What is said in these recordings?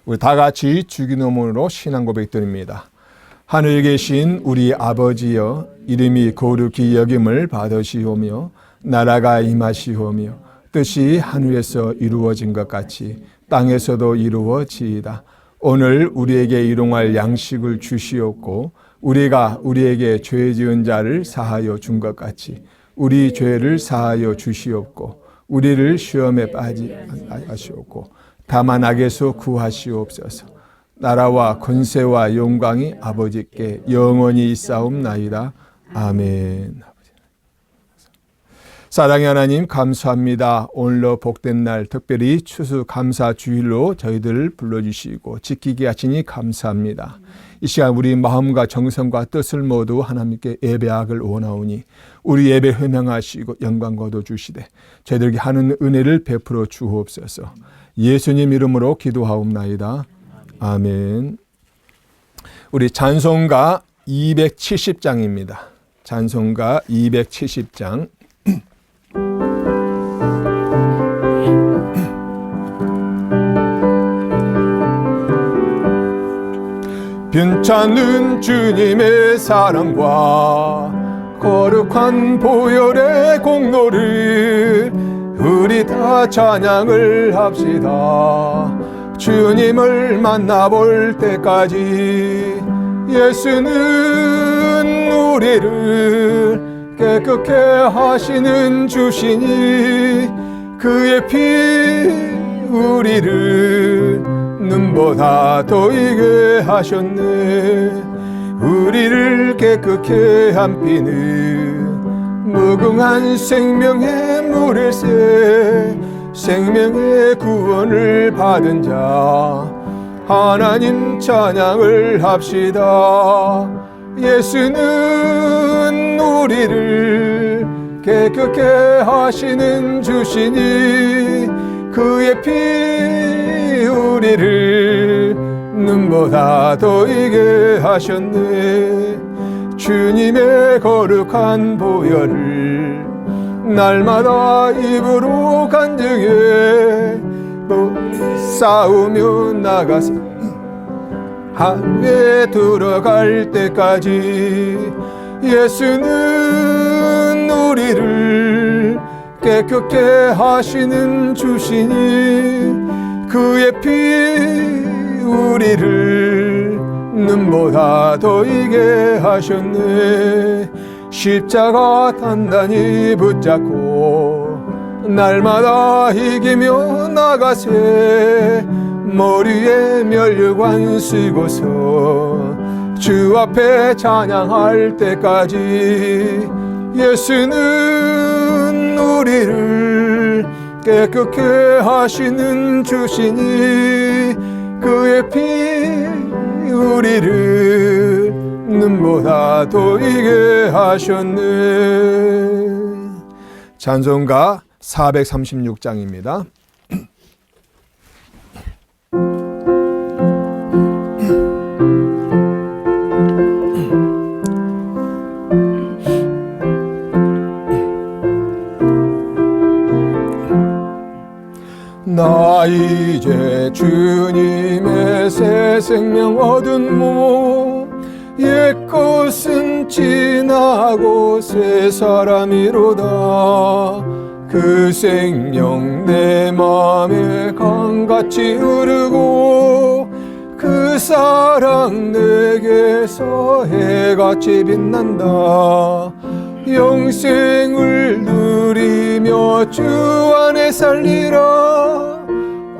우리 다 같이 주기도문으로 신앙 고백드립니다. 하늘에 계신 우리 아버지여, 이름이 거룩히 여김을 받으시오며 나라가 임하시오며 뜻이 하늘에서 이루어진 것 같이 땅에서도 이루어지이다. 오늘 우리에게 일용할 양식을 주시옵고 우리가 우리에게 죄 지은 자를 사하여 준 것 같이 우리 죄를 사하여 주시옵고 우리를 시험에 빠지게 하시옵고 다만 악에서 구하시옵소서. 나라와 권세와 영광이 아버지께 영원히 있사옵나이다. 아멘. 사랑의 하나님, 감사합니다. 오늘로 복된 날, 특별히 추수감사 주일로 저희들을 불러주시고 지키게 하시니 감사합니다. 이 시간 우리 마음과 정성과 뜻을 모두 하나님께 예배하길 원하오니 우리 예배 회명하시고 영광 거둬주시되 저희들에게 하는 은혜를 베풀어 주옵소서. 예수님 이름으로 기도하옵나이다. 아멘. 우리 찬송가 270장입니다. 찬송가 270장. 괜찮은 주님의 사랑과 거룩한 보혈의 공로를 우리 다 찬양을 합시다. 주님을 만나볼 때까지 예수는 우리를 깨끗게 하시는 주시니 그의 피 우리를 눈보다 더이게 하셨네. 우리를 깨끗게 한 피는 무궁한 생명의 물일세. 생명의 구원을 받은 자 하나님 찬양을 합시다. 예수는 우리를 깨끗게 하시는 주시니 그의 피 우리를 눈보다 더이게 하셨네. 주님의 거룩한 보혈을 날마다 입으로 간증해 싸우며 나가서 하늘에 들어갈 때까지 예수는 우리를 깨끗게 하시는 주시니 그의 피 우리를 눈보다 더이게 하셨네. 십자가 단단히 붙잡고 날마다 이기며 나가세. 머리에 면류관 쓰고서 주 앞에 찬양할 때까지 예수는 우리를 깨끗게 하시는 주시니 그의 피 우리를 눈보다 더이게 하셨네. 찬송가 436장입니다. 나 이제 주님의 새 생명 얻은 몸 옛것은 지나고 새 사람이로다. 그 생명 내 맘에 강같이 흐르고 그 사랑 내게서 해같이 빛난다. 영생을 누리며 주 안에 살리라.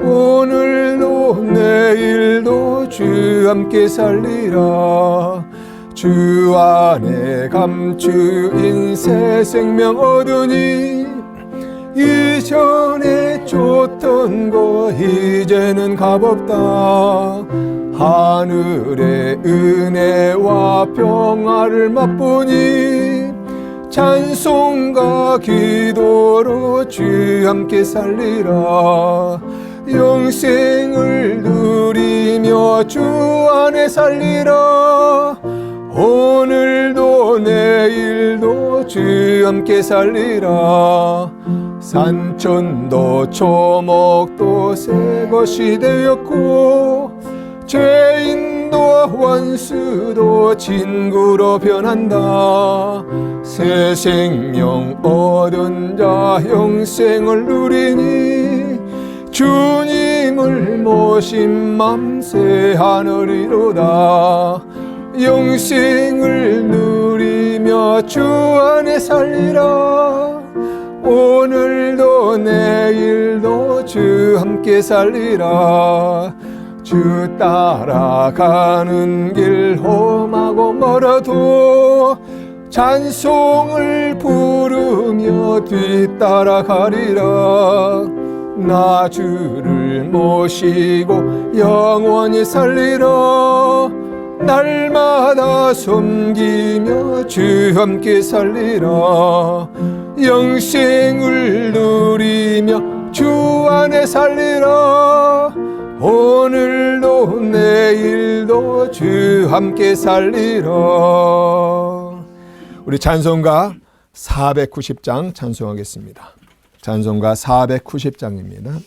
오늘도 내일도 주 함께 살리라. 주 안에 감추인 새 생명 얻으니 이전에 쫓던 거 이제는 값없다. 하늘의 은혜와 평화를 맛보니 찬송과 기도로 주 함께 살리라. 영생을 누리며 주 안에 살리라. 오늘도 내일도 주 함께 살리라. 산천도 초목도 새 것이 되었고 죄인도 원수도 친구로 변한다. 새 생명 얻은 자 영생을 누리니 주님을 모신 맘새 하늘이로다. 영생을 누리며 주 안에 살리라. 오늘도 내일도 주 함께 살리라. 주 따라가는 길 험하고 멀어도 찬송을 부르며 뒤따라가리라. 나 주를 모시고 영원히 살리라. 날마다 섬기며 주 함께 살리라. 영생을 누리며 주 안에 살리라. 오늘도 내일도 주 함께 살리라. 우리 찬송가 490장 찬송하겠습니다. 찬송가 490장입니다.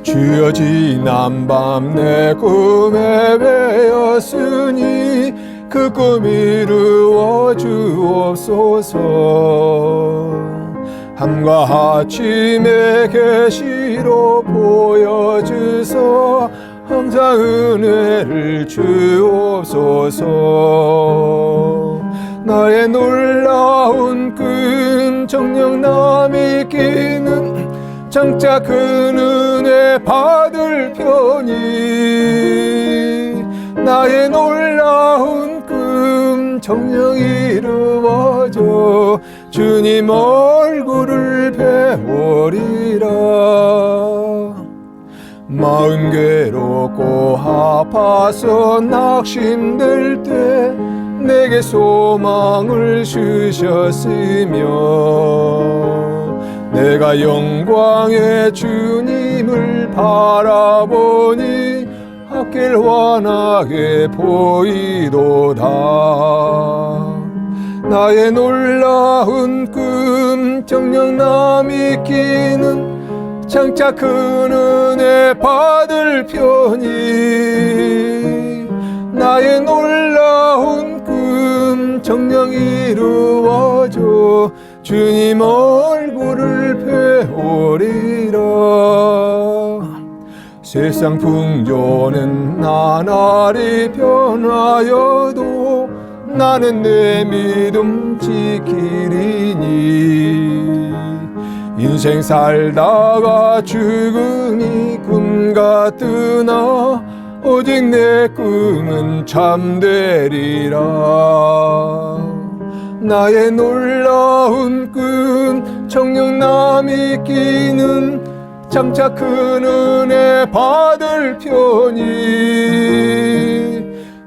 주여 지난 밤 내 꿈에 배었으니 그 꿈 이루어 주옵소서. 함과 아침에 계시로 보여주소. 항상 은혜를 주옵소서. 나의 놀라운 금 정녕 남이 끼는 장차 그 은혜 받을 편이. 나의 놀라운 꿈 정녕 이루어져 주님 얼굴을 배우리라. 마음 괴롭고 아파서 낙심될 때 내게 소망을 주셨으며 내가 영광의 주님을 바라보니 앞길 환하게 보이도다. 나의 놀라운 꿈 정녕 남이 끼는 장차 큰 은혜 받을 편이. 나의 놀라운 꿈 정녕 이루어져 주님 얼굴을 배우리라. 세상 풍조는 나날이 변하여도 나는 내 믿음 지키리니. 인생 살다가 죽음이 꿈 같으나 오직 내 꿈은 참되리라. 나의 놀라운 꿈 정녕 남이 끼는 장차 큰 은혜 받을 편이.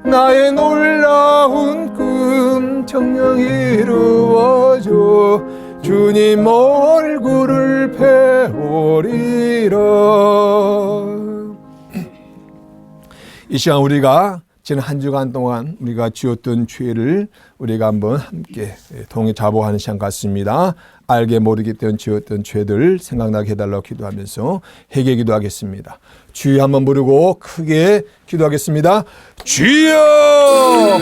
나의 놀라운 꿈 정녕 이루어져 주님 얼굴을 배우리라. 이 시간 우리가 지난 한 주간 동안 우리가 지었던 죄를 우리가 한번 함께 통해 자복하는 시간 같습니다. 알게 모르게 지었던 죄들 생각나게 해달라고 기도하면서 회개 기도하겠습니다. 주여 한번 부르고 크게 기도하겠습니다. 주여!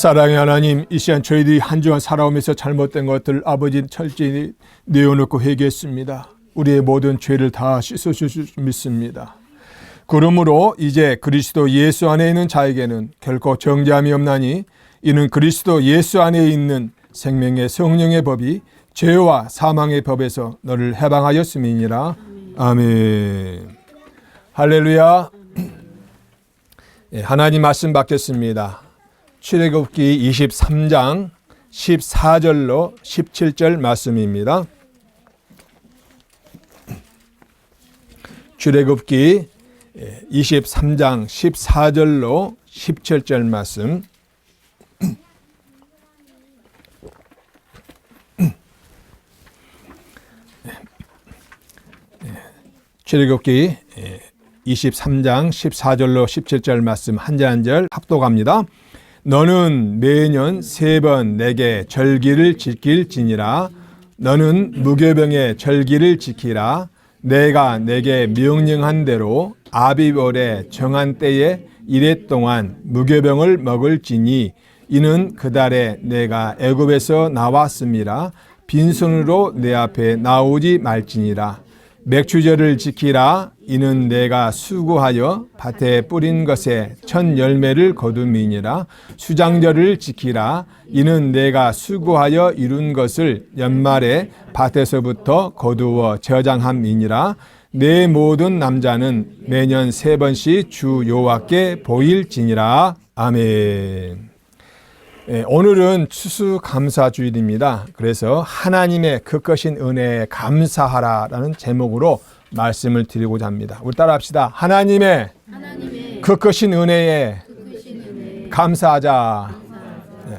사랑의 하나님, 이 시간 저희들이 한 주간 살아오면서 잘못된 것들 아버지 철저히 내어놓고 회개했습니다. 우리의 모든 죄를 다 씻어주실 줄 믿습니다. 그러므로 이제 그리스도 예수 안에 있는 자에게는 결코 정죄함이 없나니 이는 그리스도 예수 안에 있는 생명의 성령의 법이 죄와 사망의 법에서 너를 해방하였음이니라. 아멘. 할렐루야. 하나님 말씀 받겠습니다. 출애굽기 23장 14절로 17절 말씀입니다. 출애굽기 23장 14절로 17절 말씀. 출애굽기 23장 14절로 17절 말씀 한 절 한 절 합독합니다. 너는 매년 3번 내게 절기를 지킬지니라. 너는 무교병의 절기를 지키라. 내가 내게 명령한 대로 아비월에 정한 때에 이래 동안 무교병을 먹을지니 이는 그 달에 내가 애굽에서 나왔음이라. 빈손으로 내 앞에 나오지 말지니라. 맥추절을 지키라. 이는 내가 수고하여 밭에 뿌린 것에 첫 열매를 거둠이니라. 수장절을 지키라. 이는 내가 수고하여 이룬 것을 연말에 밭에서부터 거두어 저장함이니라. 내 모든 남자는 매년 3번씩 주 여호와께 보일지니라. 아멘. 오늘은 추수감사주일입니다. 그래서 하나님의 그것인 은혜에 감사하라라는 제목으로 말씀을 드리고자 합니다. 우리 따라합시다. 하나님의 그것인 은혜에 감사하자. 네.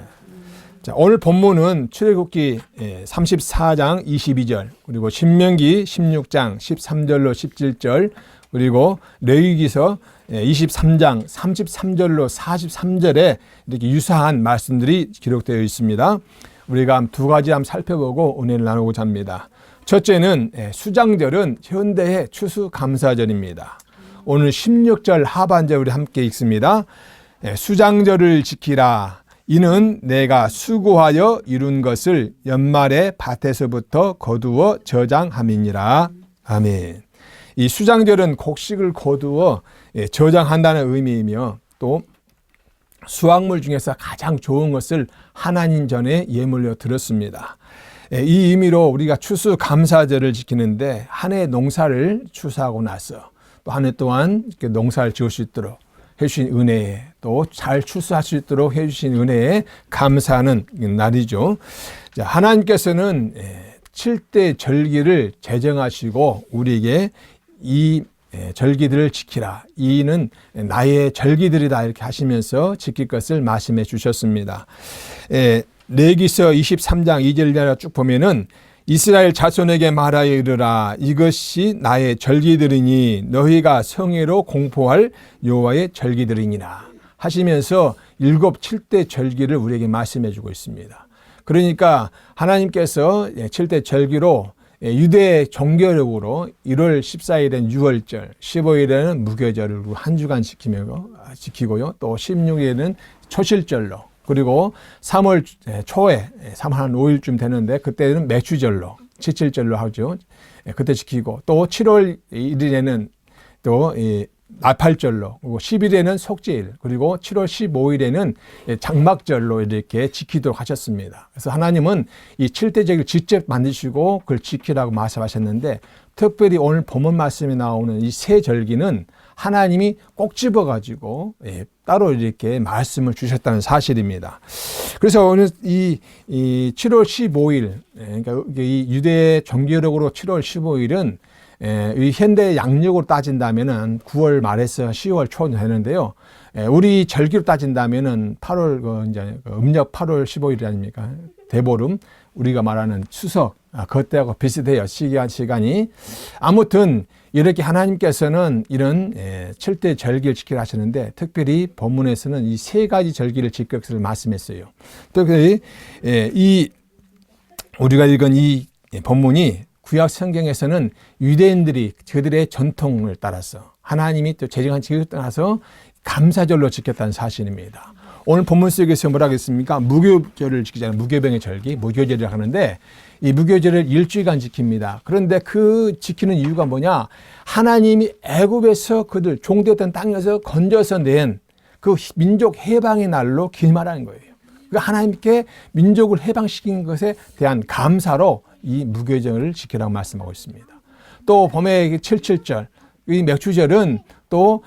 자, 오늘 본문은 출애굽기 34장 22절 그리고 신명기 16장 13절로 17절 그리고 레위기서 23장 33절로 43절에 이렇게 유사한 말씀들이 기록되어 있습니다. 우리가 두 가지 한번 살펴보고 은혜를 나누고자 합니다. 첫째는 수장절은 현대의 추수감사절입니다. 오늘 16절 하반절 우리 함께 읽습니다. 수장절을 지키라. 이는 내가 수고하여 이룬 것을 연말에 밭에서부터 거두어 저장함이니라. 아멘. 이 수장절은 곡식을 거두어 저장한다는 의미이며 또 수확물 중에서 가장 좋은 것을 하나님 전에 예물로 드렸습니다. 이 의미로 우리가 추수감사절을 지키는데 한 해 농사를 추수하고 나서 또 한 해 동안 농사를 지을 수 있도록 해주신 은혜에 또 잘 추수할 수 있도록 해주신 은혜에 감사하는 날이죠. 하나님께서는 7대 절기를 제정하시고 우리에게 이 절기들을 지키라. 이는 나의 절기들이다. 이렇게 하시면서 지킬 것을 말씀해 주셨습니다. 레위기서 23장 2절에 쭉 보면은 이스라엘 자손에게 말하여 이르라. 이것이 나의 절기들이니 너희가 성회로 공포할 여호와의 절기들이니라 하시면서 7대 절기를 우리에게 말씀해 주고 있습니다. 그러니까 하나님께서 7대 절기로 유대 종교력으로 1월 14일엔 유월절, 15일에는 무교절을 한 주간 지키고요. 또 16일에는 초실절로 그리고 3월 초에 3월 한 5일쯤 되는데 그때는 맥추절로, 지칠절로 하죠. 그때 지키고 또 7월 1일에는 또 나팔절로 그리고 10일에는 속죄일 그리고 7월 15일에는 장막절로 이렇게 지키도록 하셨습니다. 그래서 하나님은 이 7대 절기를 직접 만드시고 그걸 지키라고 말씀하셨는데 특별히 오늘 본문 말씀에 나오는 이 세 절기는 하나님이 꼭 집어가지고 따로 이렇게 말씀을 주셨다는 사실입니다. 그래서 오늘 이 7월 15일 그러니까 이 유대 종교력으로 7월 15일은 이 현대 양력으로 따진다면은 9월 말에서 10월 초 되는데요. 우리 절기로 따진다면은 8월 이제 음력 8월 15일 아닙니까? 대보름 우리가 말하는 추석 그때하고 비슷해요. 시간이 아무튼 이렇게 하나님께서는 이런 7대 절기를 지키라 하시는데 특별히 본문에서는 이 세 가지 절기를 지킬 것을 말씀했어요. 특별히 이 우리가 읽은 이 본문이 구약 성경에서는 유대인들이 그들의 전통을 따라서 하나님이 또 제정한 지식을 따라서 감사절로 지켰다는 사실입니다. 오늘 본문 속에서 뭐라 하겠습니까? 무교절을 지키잖아요. 무교병의 절기, 무교절이라고 하는데 이 무교절을 일주일간 지킵니다. 그런데 그 지키는 이유가 뭐냐? 하나님이 애굽에서 그들 종되었던 땅에서 건져서 낸 그 민족 해방의 날로 기말하는 거예요. 그 하나님께 민족을 해방시킨 것에 대한 감사로 이 무교절을 지키라고 말씀하고 있습니다. 또 봄의 77절, 이 맥주절은 또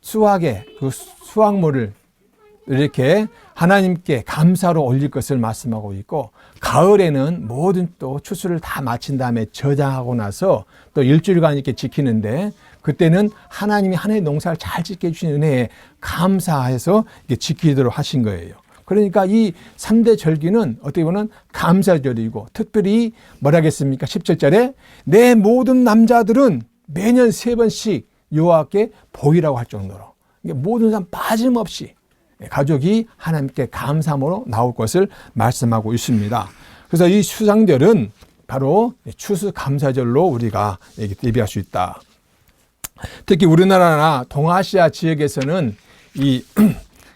수확의 그 수확물을 이렇게 하나님께 감사로 올릴 것을 말씀하고 있고, 가을에는 모든 또 추수를 다 마친 다음에 저장하고 나서 또 일주일간 이렇게 지키는데, 그때는 하나님이 한 해 농사를 잘 짓게 해주신 은혜에 감사해서 이렇게 지키도록 하신 거예요. 그러니까 이 3대 절기는 어떻게 보면 감사절이고, 특별히 뭐라 하겠습니까? 17절에 내 모든 남자들은 매년 3번씩 여호와께 보이라고 할 정도로 모든 사람 빠짐없이 가족이 하나님께 감사함으로 나올 것을 말씀하고 있습니다. 그래서 이 수상절은 바로 추수감사절로 우리가 예비할 수 있다. 특히 우리나라나 동아시아 지역에서는 이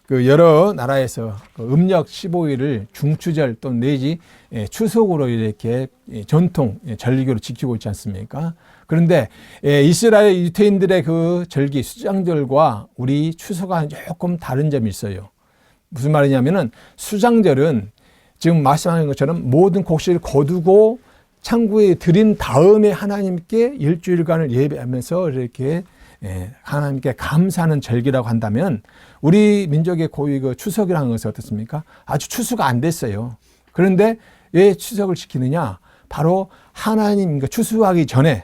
그 여러 나라에서 음력 15일을 중추절 또 내지 추석으로 이렇게 전통 절기로 지키고 있지 않습니까? 그런데 이스라엘 유대인들의 그 절기 수장절과 우리 추석과는 조금 다른 점이 있어요. 무슨 말이냐면은 수장절은 지금 말씀하는 것처럼 모든 곡식을 거두고 창고에 들인 다음에 하나님께 일주일간을 예배하면서 이렇게 하나님께 감사하는 절기라고 한다면, 우리 민족의 고유 그 추석이라는 것은 어떻습니까? 아주 추수가 안 됐어요. 그런데 왜 추석을 지키느냐? 바로 하나님 추수하기 전에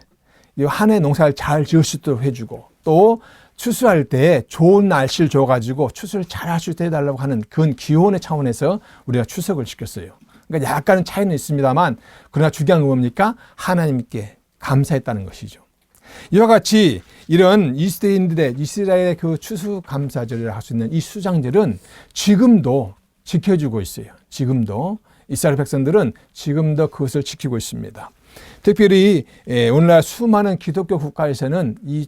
한 해 농사를 잘 지을 수 있도록 해주고, 또 추수할 때 좋은 날씨를 줘가지고 추수를 잘 할 수 있도록 해달라고 하는 그런 기원의 차원에서 우리가 추석을 지켰어요. 그러니까 약간은 차이는 있습니다만, 그러나 중요한 건 뭡니까? 하나님께 감사했다는 것이죠. 이와 같이 이런 이스라엘의 그 추수감사절을 할 수 있는 이 수장절은 지금도 지켜주고 있어요. 지금도 이스라엘 백성들은 지금도 그것을 지키고 있습니다. 특별히 오늘날 수많은 기독교 국가에서는 이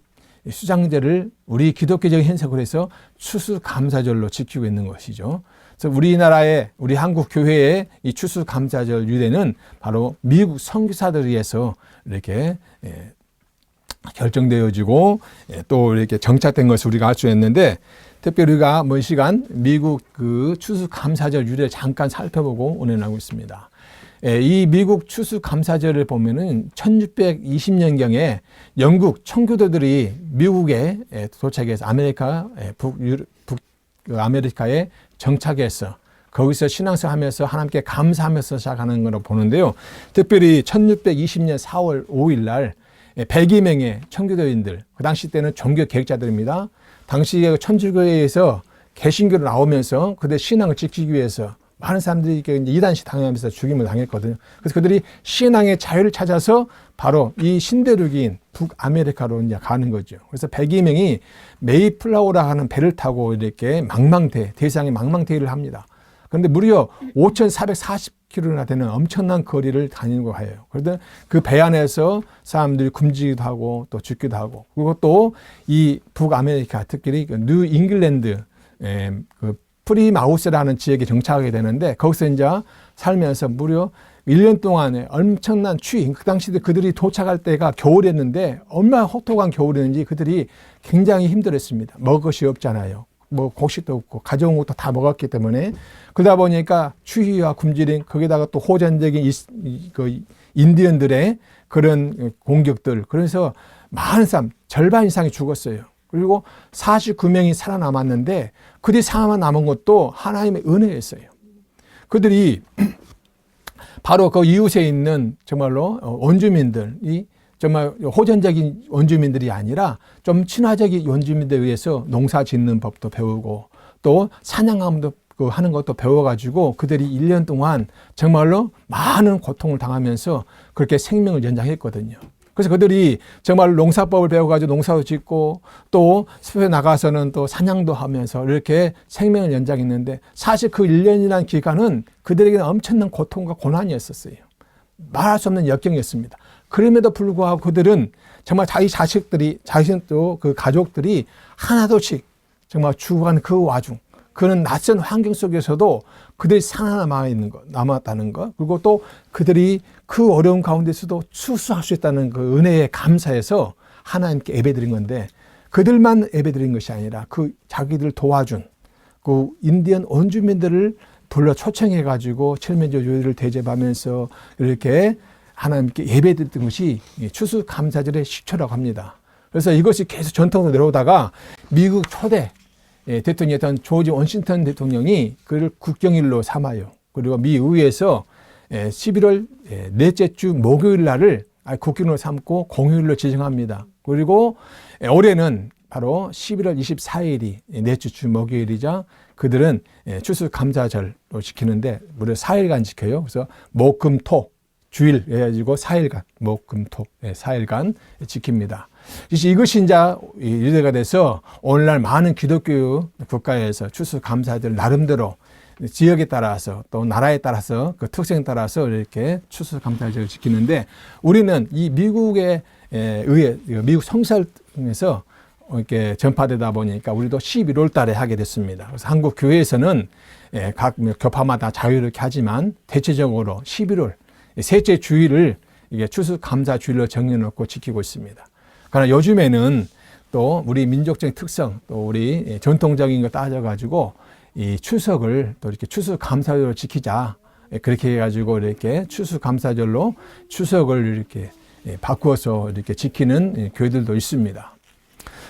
수장절을 우리 기독교적인 해석을 해서 추수감사절로 지키고 있는 것이죠. 그래서 우리나라의 우리 한국 교회의 이 추수감사절 유래는 바로 미국 선교사들에 의해서 이렇게 결정되어지고 또 이렇게 정착된 것을 우리가 알 수 있는데, 특별히 우리가 이 시간 미국 그 추수감사절 유래를 잠깐 살펴보고 운행하고 있습니다. 이 미국 추수감사절을 보면은 1620년경에 영국 청교도들이 미국에 도착해서 아메리카에 정착해서 거기서 신앙생활하면서 하나님께 감사하면서 시작하는 걸로 보는데요. 특별히 1620년 4월 5일 날 102명의 청교도인들, 그 당시 때는 종교 개혁자들입니다. 당시에 천주교회에서 개신교로 나오면서 그들 신앙을 지키기 위해서 많은 사람들이 이단시 당하면서 죽임을 당했거든요. 그래서 그들이 신앙의 자유를 찾아서 바로 이 신대륙인 북아메리카로 이제 가는 거죠. 그래서 102명이 메이플라워라 하는 배를 타고 이렇게 대상의 망망대해를 합니다. 그런데 무려 5,440km나 되는 엄청난 거리를 다니는 거 해요. 그런데 그 배 안에서 사람들이 굶지기도 하고 또 죽기도 하고, 그리고 또 이 북아메리카, 특히 뉴 잉글랜드 그 프리마우스라는 지역에 정착하게 되는데, 거기서 이제 살면서 무려 1년 동안에 엄청난 추위, 그 당시에 그들이 도착할 때가 겨울이었는데 얼마나 혹독한 겨울이었는지 그들이 굉장히 힘들었습니다. 먹을 것이 없잖아요. 뭐 곡식도 없고 가져온 것도 다 먹었기 때문에, 그러다 보니까 추위와 굶주림, 거기다가 또 호전적인 그 인디언들의 그런 공격들, 그래서 많은 사람, 절반 이상이 죽었어요. 그리고 49명이 살아남았는데, 그들이 살아남은 것도 하나님의 은혜였어요. 그들이 바로 그 이웃에 있는 정말로 원주민들이 정말 호전적인 원주민들이 아니라 좀 친화적인 원주민들에 의해서 농사 짓는 법도 배우고 또 사냥함도 하는 것도 배워가지고 그들이 1년 동안 정말로 많은 고통을 당하면서 그렇게 생명을 연장했거든요. 그래서 그들이 정말 농사법을 배워가지고 농사도 짓고 또 숲에 나가서는 또 사냥도 하면서 이렇게 생명을 연장했는데, 사실 그 1년이라는 기간은 그들에게는 엄청난 고통과 고난이었었어요. 말할 수 없는 역경이었습니다. 그럼에도 불구하고 그들은 정말 자기 자신도 그 가족들이 하나둘씩 정말 죽어가는 그 와중, 그런 낯선 환경 속에서도 그들이 살아남아 있는 것, 남았다는 것, 그리고 또 그들이 그 어려운 가운데서도 추수할 수 있다는 그 은혜에 감사해서 하나님께 예배드린 건데, 그들만 예배드린 것이 아니라 그 자기들 도와준 그 인디언 원주민들을 불러 초청해 가지고 칠면조 요리를 대접하면서 이렇게 하나님께 예배드렸던 것이 추수감사절의 식초라고 합니다. 그래서 이것이 계속 전통으로 내려오다가 미국 초대 대통령이었던 조지 워싱턴 대통령이 그를 국경일로 삼아요. 그리고 미 의회에서 11월 넷째 주 목요일 날을 국경일로 삼고 공휴일로 지정합니다. 그리고 올해는 바로 11월 24일이 넷째 주 목요일이자 그들은 추수감사절로 지키는데 무려 4일간 지켜요. 그래서 목, 금, 토 주일 해가지고 4일간 목, 금, 토 4일간 지킵니다. 이것이 이제 유대가 돼서 오늘날 많은 기독교 국가에서 추수감사절 나름대로 지역에 따라서 또 나라에 따라서 그 특성에 따라서 이렇게 추수감사절을 지키는데, 우리는 이 미국에 의해 미국 성살에서 이렇게 전파되다 보니까 우리도 11월 달에 하게 됐습니다. 그래서 한국 교회에서는 각 교파마다 자유롭게 하지만 대체적으로 11월 셋째 주일을 이게 추수감사 주일로 정해놓고 지키고 있습니다. 그러나 요즘에는 또 우리 민족적인 특성, 또 우리 전통적인 거 따져가지고 이 추석을 또 이렇게 추수감사절로 지키자, 그렇게 해가지고 이렇게 추수감사절로 추석을 이렇게 바꾸어서 이렇게 지키는 교회들도 있습니다.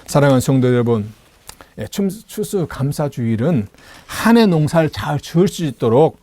사랑하는 성도 여러분, 추수감사주일은 한 해 농사를 잘 지을 수 있도록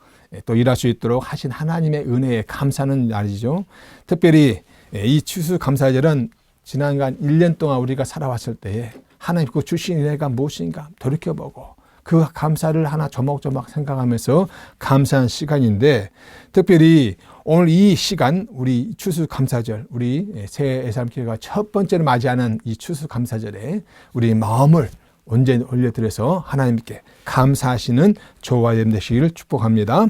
또 일할 수 있도록 하신 하나님의 은혜에 감사하는 날이죠. 특별히 이 추수감사절은 지난간 1년 동안 우리가 살아왔을 때에 하나님 그 주신 은혜가 무엇인가 돌이켜보고 그 감사를 하나 조목조목 생각하면서 감사한 시간인데, 특별히 오늘 이 시간 우리 추수감사절, 우리 새 예산교회가 첫 번째로 맞이하는 이 추수감사절에 우리 마음을 온전히 올려드려서 하나님께 감사하시는 저와 여러분 되시기를 축복합니다.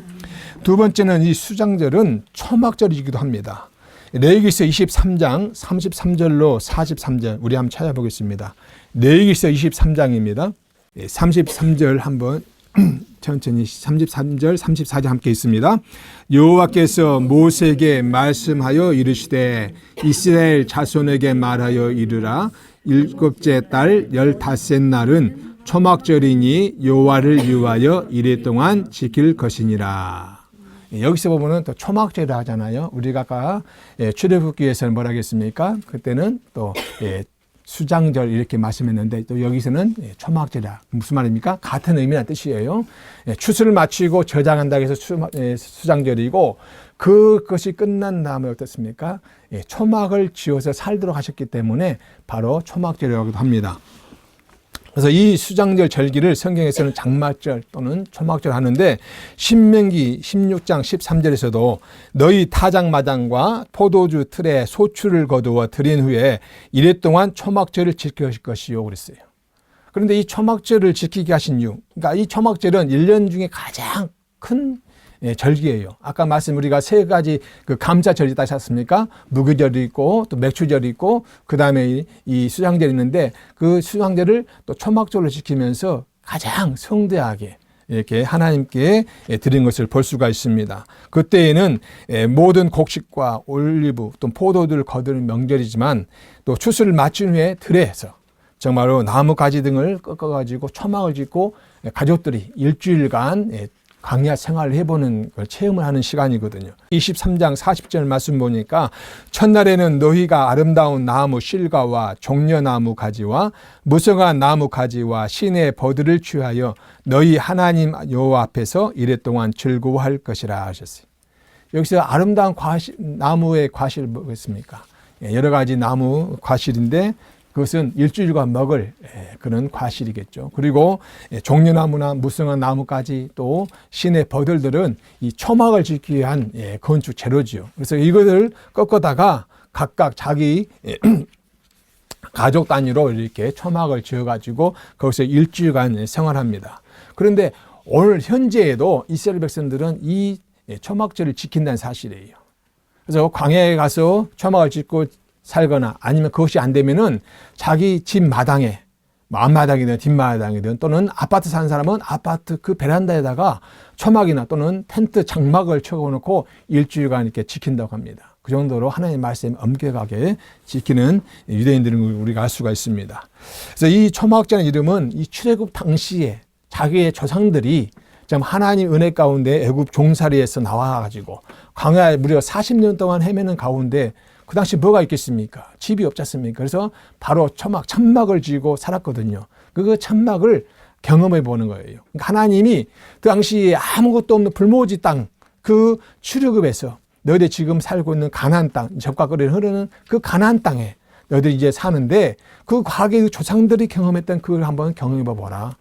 두 번째는 이 수장절은 초막절이기도 합니다. 레위기서 23장 33절로 43절 우리 한번 찾아보겠습니다. 레위기서 23장입니다. 33절 한번 천천히 33절 34절 함께 있습니다. 여호와께서 모세에게 말씀하여 이르시되 이스라엘 자손에게 말하여 이르라. 일곱째 달 15째 날은 초막절이니 여호와를 위하여 이래 동안 지킬 것이니라. 여기서 보면은 또 초막절을 하잖아요. 우리가 아까 출애굽기에서는 뭐라 했습니까? 그때는 또 수장절 이렇게 말씀했는데, 또 여기서는 초막절이라 무슨 말입니까? 같은 의미란 뜻이에요. 추수를 마치고 저장한다고 해서 수장절이고, 그것이 끝난 다음에 어떻습니까? 초막을 지어서 살도록 하셨기 때문에 바로 초막절이라고도 합니다. 그래서 이 수장절 절기를 성경에서는 장막절 또는 초막절 하는데, 신명기 16장 13절에서도 너희 타작마당과 포도주 틀에 소출을 거두어 드린 후에 이래 동안 초막절을 지킬 것이요 그랬어요. 그런데 이 초막절을 지키게 하신 이유, 그러니까 이 초막절은 1년 중에 가장 큰 절기예요. 아까 말씀 우리가 세 가지 그 감사절이 있지 않습니까? 무교절이 있고 또 맥추절이 있고 그 다음에 이 수장절이 있는데, 그 수장절을 또 초막절로 지키면서 가장 성대하게 이렇게 하나님께 드린 것을 볼 수가 있습니다. 그때에는 모든 곡식과 올리브 또 포도들을 거두는 명절이지만, 또 추수를 마친 후에 들에서 정말로 나무 가지 등을 꺾어가지고 초막을 짓고 가족들이 일주일간 광야 생활을 해보는 걸 체험을 하는 시간이거든요. 23장 40절 말씀 보니까 첫날에는 너희가 아름다운 나무 실과와 종려나무 가지와 무성한 나무 가지와 시내 버들을 취하여 너희 하나님 여호와 앞에서 이래 동안 즐거워할 것이라 하셨어요. 여기서 아름다운 나무의 과실 뭐겠습니까? 여러 가지 나무 과실인데 그것은 일주일간 먹을 그런 과실이겠죠. 그리고 종려나무나 무성한 나무까지 또 시내 버들들은 이 초막을 짓기 위한 건축 재료지요. 그래서 이것을 꺾어다가 각각 자기 가족 단위로 이렇게 초막을 지어가지고 거기서 일주일간 생활합니다. 그런데 오늘 현재에도 이스라엘 백성들은 이 초막절을 지킨다는 사실이에요. 그래서 광야에 가서 초막을 짓고 살거나 아니면 그것이 안 되면은 자기 집 마당에 앞마당이든 뒷마당이든 또는 아파트 사는 사람은 아파트 그 베란다에다가 초막이나 또는 텐트 장막을 쳐놓고 일주일간 이렇게 지킨다고 합니다. 그 정도로 하나님의 말씀이 엄격하게 지키는 유대인들을 우리가 알 수가 있습니다. 그래서 이 초막이라는 이름은 이 출애굽 당시에 자기의 조상들이 좀 하나님 은혜 가운데 애굽 종살이에서 나와가지고 광야에 무려 40년 동안 헤매는 가운데 그 당시 뭐가 있겠습니까? 집이 없지 않습니까? 그래서 바로 초막, 천막을 지고 살았거든요. 그 천막을 경험해 보는 거예요. 그러니까 하나님이 그 당시에 아무것도 없는 불모지 땅, 그 출애굽에서 너희들 지금 살고 있는 가나안 땅, 젖과 꿀이 흐르는 그 가나안 땅에 너희들이 이제 사는데 그 과거의 조상들이 경험했던 그걸 한번 경험해 보라.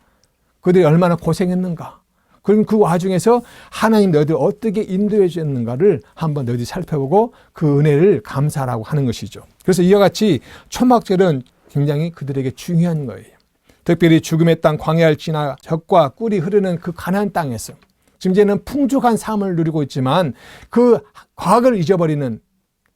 그들이 얼마나 고생했는가. 그럼 그 와중에서 하나님 너희들 어떻게 인도해 주셨는가를 한번 너희들이 살펴보고 그 은혜를 감사하라고 하는 것이죠. 그래서 이와 같이 초막절은 굉장히 그들에게 중요한 거예요. 특별히 죽음의 땅 광야를 지나 젖과 꿀이 흐르는 그 가나안 땅에서 지금 이제는 풍족한 삶을 누리고 있지만 그 과거를 잊어버리는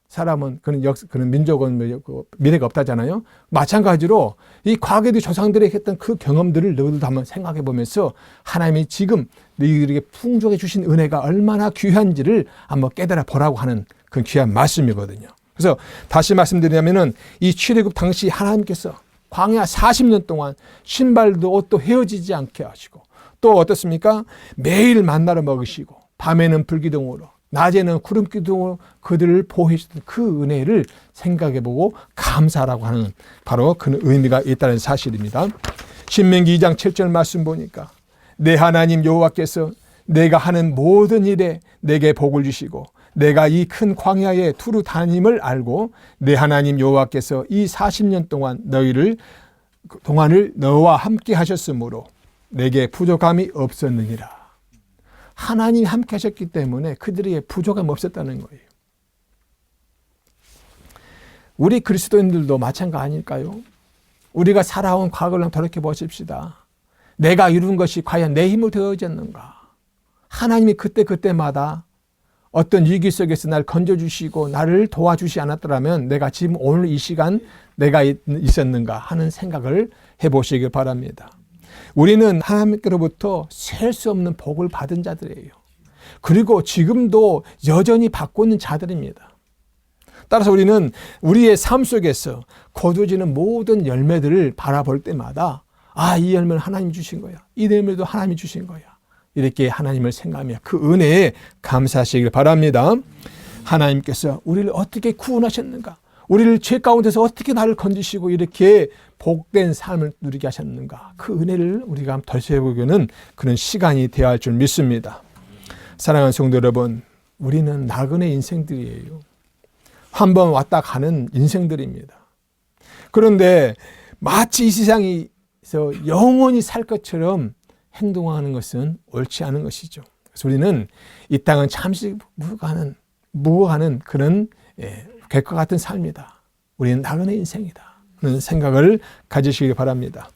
사람은 그런 민족은 미래가 없다잖아요. 마찬가지로 이 과거의 조상들이 했던 그 경험들을 너희들도 한번 생각해 보면서 하나님이 지금 너희들에게 풍족해 주신 은혜가 얼마나 귀한지를 한번 깨달아 보라고 하는 그 귀한 말씀이거든요. 그래서 다시 말씀드리자면은 이 출애굽 당시 하나님께서 광야 40년 동안 신발도 옷도 헤어지지 않게 하시고 또 어떻습니까? 매일 만나를 먹으시고 밤에는 불기둥으로 낮에는 구름기둥으로 그들을 보호해 주던 그 은혜를 생각해보고 감사하라고 하는 바로 그 의미가 있다는 사실입니다. 신명기 2장 7절 말씀 보니까 내 하나님 여호와께서 내가 하는 모든 일에 내게 복을 주시고 내가 이 큰 광야에 두루 다님을 알고 내 하나님 여호와께서 이 40년 동안 동안을 너와 함께 하셨으므로 내게 부족함이 없었느니라. 하나님이 함께 하셨기 때문에 그들에게 부족함이 없었다는 거예요. 우리 그리스도인들도 마찬가지 아닐까요? 우리가 살아온 과거를 돌이켜 보십시다. 내가 이룬 것이 과연 내 힘으로 되어졌는가? 하나님이 그때마다 어떤 위기 속에서 날 건져주시고 나를 도와주시 않았더라면 내가 지금 오늘 이 시간 내가 있었는가 하는 생각을 해보시길 바랍니다. 우리는 하나님께로부터 셀 수 없는 복을 받은 자들이에요. 그리고 지금도 여전히 받고 있는 자들입니다. 따라서 우리는 우리의 삶 속에서 거두어지는 모든 열매들을 바라볼 때마다 이 열매는 하나님이 주신 거야. 이 열매도 하나님이 주신 거야. 이렇게 하나님을 생각하며 그 은혜에 감사하시길 바랍니다. 하나님께서 우리를 어떻게 구원하셨는가? 우리를 죄 가운데서 어떻게 나를 건지시고 이렇게 복된 삶을 누리게 하셨는가? 그 은혜를 우리가 덜새보기는 그런 시간이 되어야 할 줄 믿습니다. 사랑하는 성도 여러분, 우리는 나그네 인생들이에요. 한 번 왔다 가는 인생들입니다. 그런데 마치 이 세상에서 영원히 살 것처럼 행동하는 것은 옳지 않은 것이죠. 그래서 우리는 이 땅은 잠시 묵어가는 그런 객과 같은 삶이다. 우리는 나그네 인생이다. 그런 생각을 가지시기 바랍니다.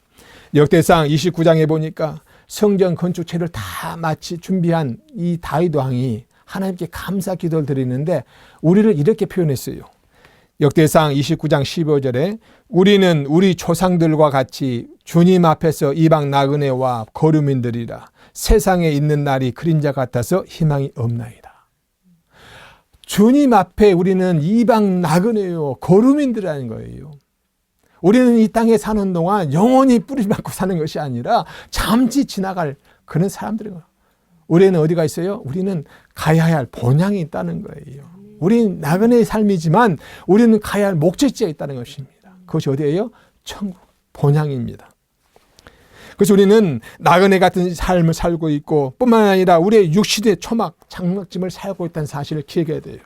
역대상 29장에 보니까 성전 건축체를 다 마치 준비한 이 다윗 왕이 하나님께 감사 기도를 드리는데 우리를 이렇게 표현했어요. 역대상 29장 15절에 우리는 우리 조상들과 같이 주님 앞에서 이방 나그네와 거류민들이라 세상에 있는 날이 그림자 같아서 희망이 없나이다. 주님 앞에 우리는 이방 나그네요 거류민들이라는 거예요. 우리는 이 땅에 사는 동안 영원히 뿌리 맞고 사는 것이 아니라 잠시 지나갈 그런 사람들이에요. 우리는 어디가 있어요? 우리는 가야 할 본향이 있다는 거예요. 우리는 나그네의 삶이지만 우리는 가야 할 목적지가 있다는 것입니다. 그것이 어디예요? 천국, 본향입니다. 그래서 우리는 나그네 같은 삶을 살고 있고 뿐만 아니라 우리의 육신의 초막, 장막짐을 살고 있다는 사실을 기억해야 돼요.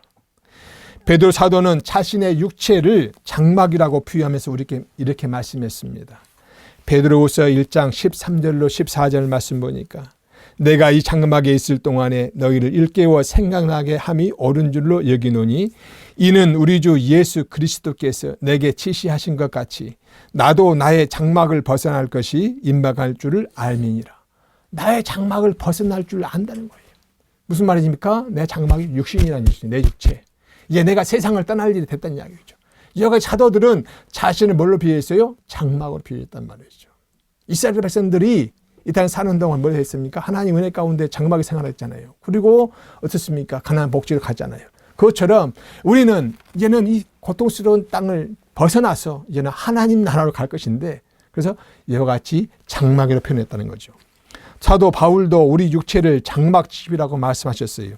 베드로 사도는 자신의 육체를 장막이라고 비유하면서 이렇게 말씀했습니다. 베드로후서 1장 13절로 14절 말씀 보니까 내가 이 장막에 있을 동안에 너희를 일깨워 생각나게 함이 옳은 줄로 여기노니 이는 우리 주 예수 그리스도께서 내게 지시하신 것 같이 나도 나의 장막을 벗어날 것이 임박할 줄을 알미니라. 나의 장막을 벗어날 줄 안다는 거예요. 무슨 말입니까? 내 장막이 육신이라는 것이죠. 내 육체. 이제 내가 세상을 떠날 일이 됐다는 이야기죠. 여기 사도들은 자신을 뭘로 비유했어요? 장막으로 비유했단 말이죠. 이스라엘 백성들이 이 땅에 사는 동안 뭘 했습니까? 하나님 은혜 가운데 장막에 생활했잖아요. 그리고 어떻습니까? 가나안 복지를 갔잖아요. 그것처럼 우리는 이제는 이 고통스러운 땅을 벗어나서 이제는 하나님 나라로 갈 것인데, 그래서 이와 같이 장막이라고 표현했다는 거죠. 사도 바울도 우리 육체를 장막집이라고 말씀하셨어요.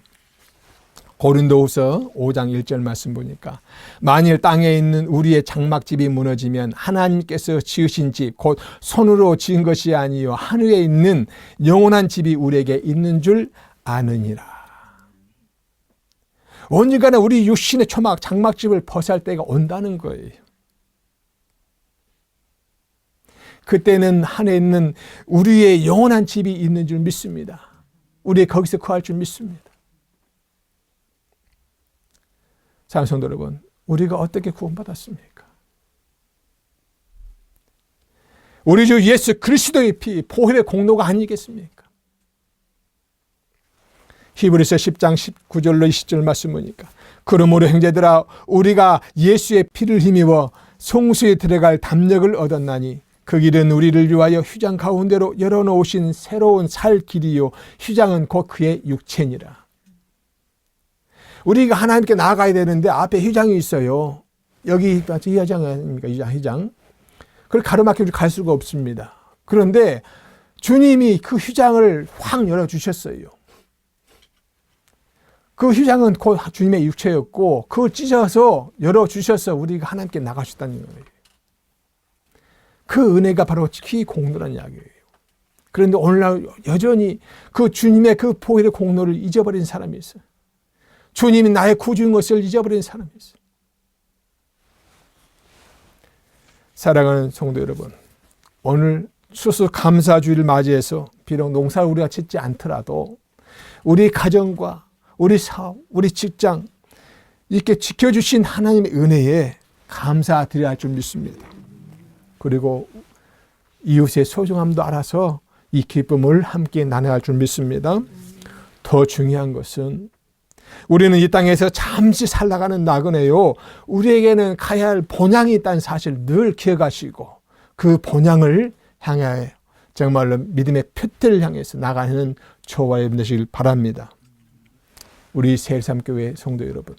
고린도후서 5장 1절 말씀 보니까 만일 땅에 있는 우리의 장막집이 무너지면 하나님께서 지으신 집 곧 손으로 지은 것이 아니요 하늘에 있는 영원한 집이 우리에게 있는 줄 아느니라. 언젠가는 우리 육신의 초막 장막집을 벗어날 때가 온다는 거예요. 그때는 하늘에 있는 우리의 영원한 집이 있는 줄 믿습니다. 우리 거기서 거할 줄 믿습니다. 사랑하는 성도 여러분, 우리가 어떻게 구원받았습니까? 우리 주 예수 그리스도의 피, 보혈의 공로가 아니겠습니까? 히브리서 10장 19절로 20절 말씀 보니까 그러므로 형제들아 우리가 예수의 피를 힘입어 성소에 들어갈 담력을 얻었나니 그 길은 우리를 위하여 휘장 가운데로 열어놓으신 새로운 살 길이요 휘장은 곧 그의 육체니라. 우리가 하나님께 나아가야 되는데 앞에 휘장이 있어요. 여기 이 휘장 아닙니까? 휘장. 그걸 가로막혀 갈 수가 없습니다. 그런데 주님이 그 휘장을 확 열어주셨어요. 그 휘장은 곧 주님의 육체였고 그걸 찢어서 열어주셔서 우리가 하나님께 나갈 수 있다는 거예요. 그 은혜가 바로 키 공로라는 이야기예요. 그런데 오늘날 여전히 그 주님의 그 보혈의 공로를 잊어버린 사람이 있어요. 주님이 나의 구주인 것을 잊어버린 사람이 있어요. 사랑하는 성도 여러분, 오늘 추수감사주의를 맞이해서 비록 농사를 우리가 짓지 않더라도 우리 가정과 우리 사업, 우리 직장 이렇게 지켜주신 하나님의 은혜에 감사드려야 할 줄 믿습니다. 그리고 이웃의 소중함도 알아서 이 기쁨을 함께 나눠야 할 줄 믿습니다. 더 중요한 것은 우리는 이 땅에서 잠시 살아가는 나그네요. 우리에게는 가야 할 본향이 있다는 사실을 늘 기억하시고 그 본향을 향하여 정말로 믿음의 표대를 향해서 나가는 저와 여러분 되시길 바랍니다. 우리 새일삼교회 성도 여러분,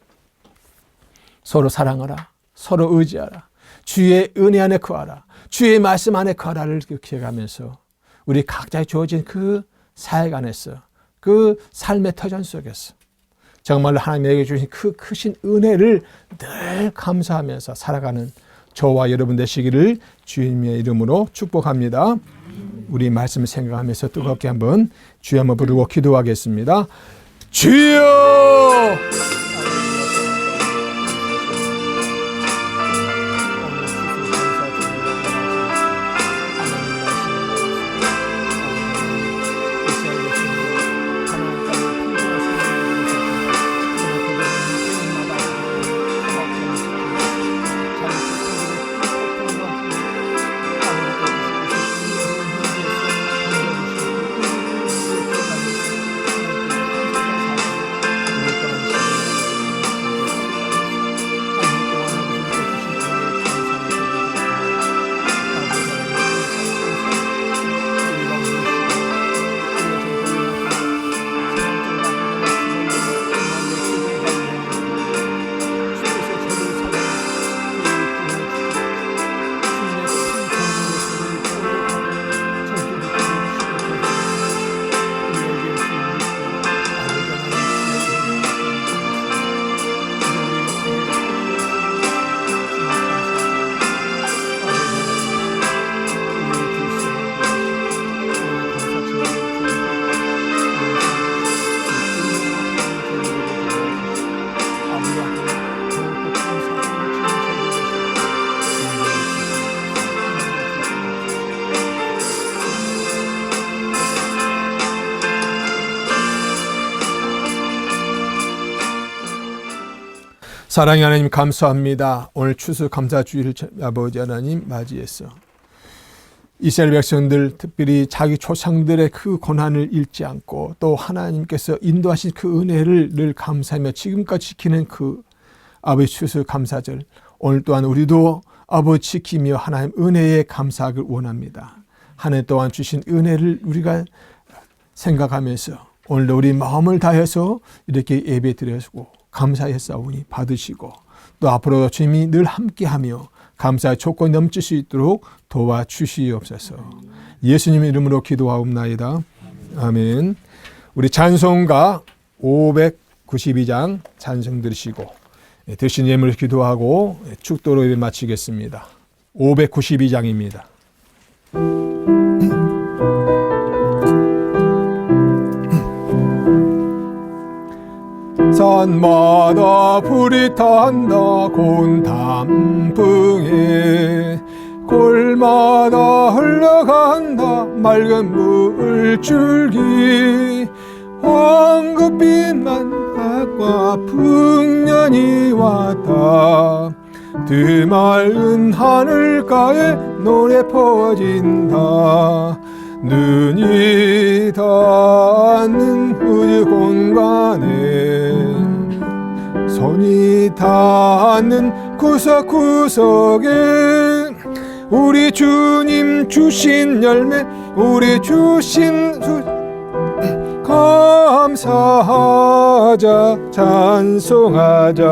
서로 사랑하라, 서로 의지하라, 주의 은혜 안에 거하라, 주의 말씀 안에 거하라를 기억하면서 우리 각자의 주어진 그 사역 안에서 그 삶의 터전 속에서 정말로 하나님에게 주신 그 크신 은혜를 늘 감사하면서 살아가는 저와 여러분 되시기를 주님의 이름으로 축복합니다. 우리 말씀을 생각하면서 뜨겁게 한번 주여 한번 부르고 기도하겠습니다. 주여! 사랑의 하나님 감사합니다. 오늘 추수감사주의를 아버지 하나님 맞이해서 이스라엘 백성들 특별히 자기 조상들의 그 고난을 잃지 않고 또 하나님께서 인도하신 그 은혜를 늘 감사하며 지금까지 지키는 그 아버지 추수감사절 오늘 또한 우리도 아버지 지키며 하나님 은혜에 감사하길 원합니다. 한 해 동안 주신 은혜를 우리가 생각하면서 오늘도 우리 마음을 다해서 이렇게 예배 드렸고 감사했사오니 받으시고 또 앞으로도 주님이 늘 함께하며 감사의 조건 넘칠 수 있도록 도와주시옵소서. 예수님의 이름으로 기도하옵나이다. 아멘. 우리 찬송가 592장 찬송 들으시고 드신 예물 기도하고 축도로 예배 마치겠습니다. 592장입니다. 산마다 불이 탄다 고운 단풍에 골마다 흘러간다 맑은 물줄기 황급빛만 밭과 풍년이 왔다 드맑은 하늘가에 노래 퍼진다 눈이 닿는 우주 공간에 손이 닿는 구석구석에 우리 주님 주신 열매 우리 주신 감사하자 찬송하자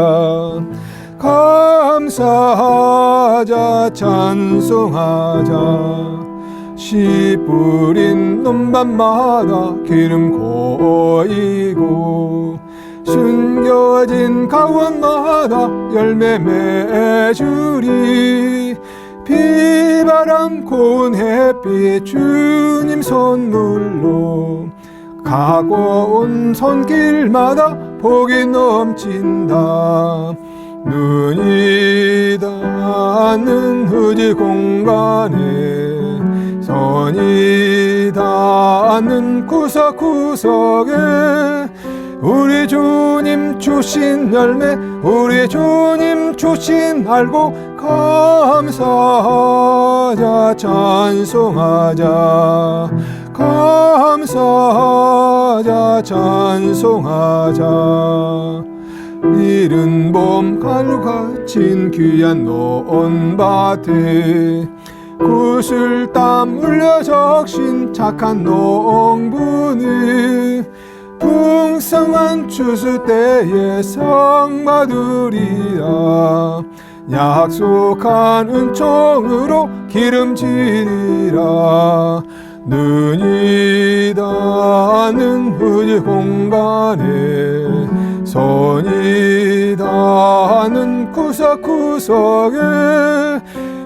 감사하자 찬송하자 씨 뿌린 논밭마다 기름 고이고 숨겨진 가원마다 열매 맺으리 비바람 고운 햇빛 주님 선물로 가고 온 손길마다 복이 넘친다 눈이 닿는 우주 공간에 손이 닿는 구석구석에 우리 주님 주신 열매 우리 주님 주신 알고 감사하자 찬송하자 감사하자 찬송하자 이른 봄 가루 갇힌 귀한 논밭에 구슬땀 흘려 적신 착한 농부는 풍성한 추수 때에 상마두리라 약속한 은총으로 기름지리라 눈이 닿는 우주 공간에 손이 닿는 구석구석에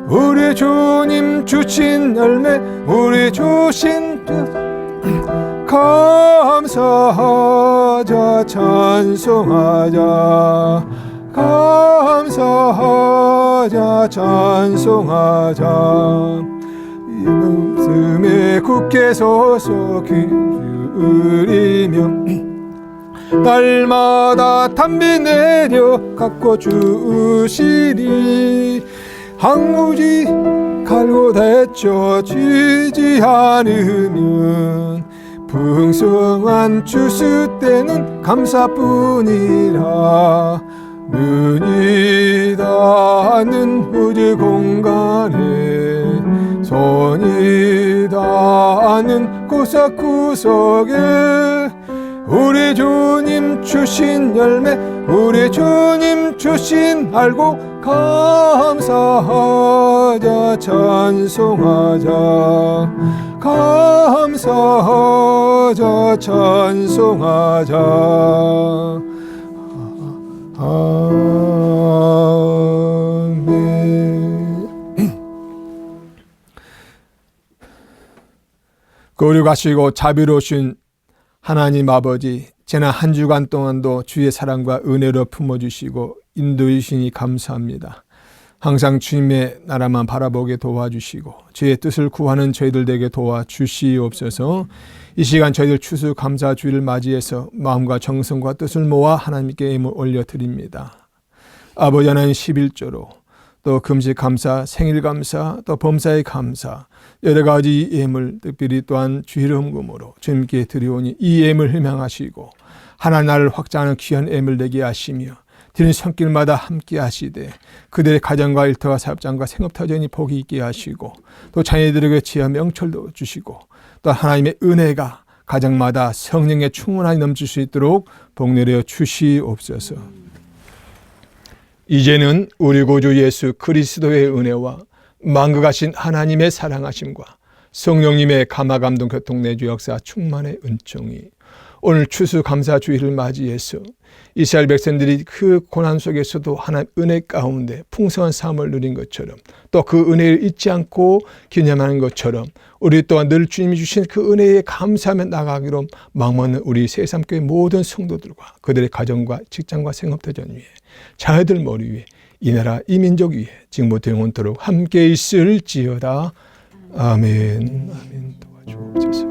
우리 주님 주신 열매 우리 주신 감사하자 찬송하자 감사하자 찬송하자 이 말씀에 굳게 서서 귀 기울이며 날마다 단비 내려 갚고 주시리 항무지 갈고 데쳐지지 않으면 풍성한 추수 때는 감사뿐이라 눈이 닿는 우주 공간에 손이 닿는 구석구석에 우리 주님 주신 열매 우리 주님 주신 알고 감사하자 찬송하자 감사하자 찬송하자 아멘. 거룩하시고 자비로우신 하나님 아버지 지난 한 주간 동안도 주의 사랑과 은혜로 품어주시고 인도해 주시니 감사합니다. 항상 주님의 나라만 바라보게 도와주시고 주의 뜻을 구하는 저희들 되게 도와주시옵소서. 이 시간 저희들 추수 감사 주일을 맞이해서 마음과 정성과 뜻을 모아 하나님께 예물 올려드립니다. 아버지 하나님 11조로 또 금식 감사, 생일 감사, 또 범사의 감사 여러 가지 예물 특별히 또한 주일 헌금으로 주님께 드리오니 이 예물 희망하시고 하나님 나라를 확장하는 귀한 예물 되게 하시며 드린 손길마다 함께 하시되 그들의 가정과 일터와 사업장과 생업터전이 복이 있게 하시고 또 자녀들에게 지혜와 명철도 주시고 또 하나님의 은혜가 가정마다 성령의 충만하게 넘칠 수 있도록 복 내려 주시옵소서. 이제는 우리 구주 예수 그리스도의 은혜와 만극하신 하나님의 사랑하심과 성령님의 감화감동 교통내주 역사 충만의 은총이 오늘 추수감사주일을 맞이해서 이스라엘 백성들이 그 고난 속에서도 하나님 은혜 가운데 풍성한 삶을 누린 것처럼 또 그 은혜를 잊지 않고 기념하는 것처럼 우리 또한 늘 주님이 주신 그 은혜에 감사하며 나가기로 마음먹는 우리 새삼교회 모든 성도들과 그들의 가정과 직장과 생업터전 위에 자녀들 머리 위에 이 나라 이 민족 위에 지금부터 영원토록 함께 있을지어다. 아멘. 아멘. 도와주옵소서.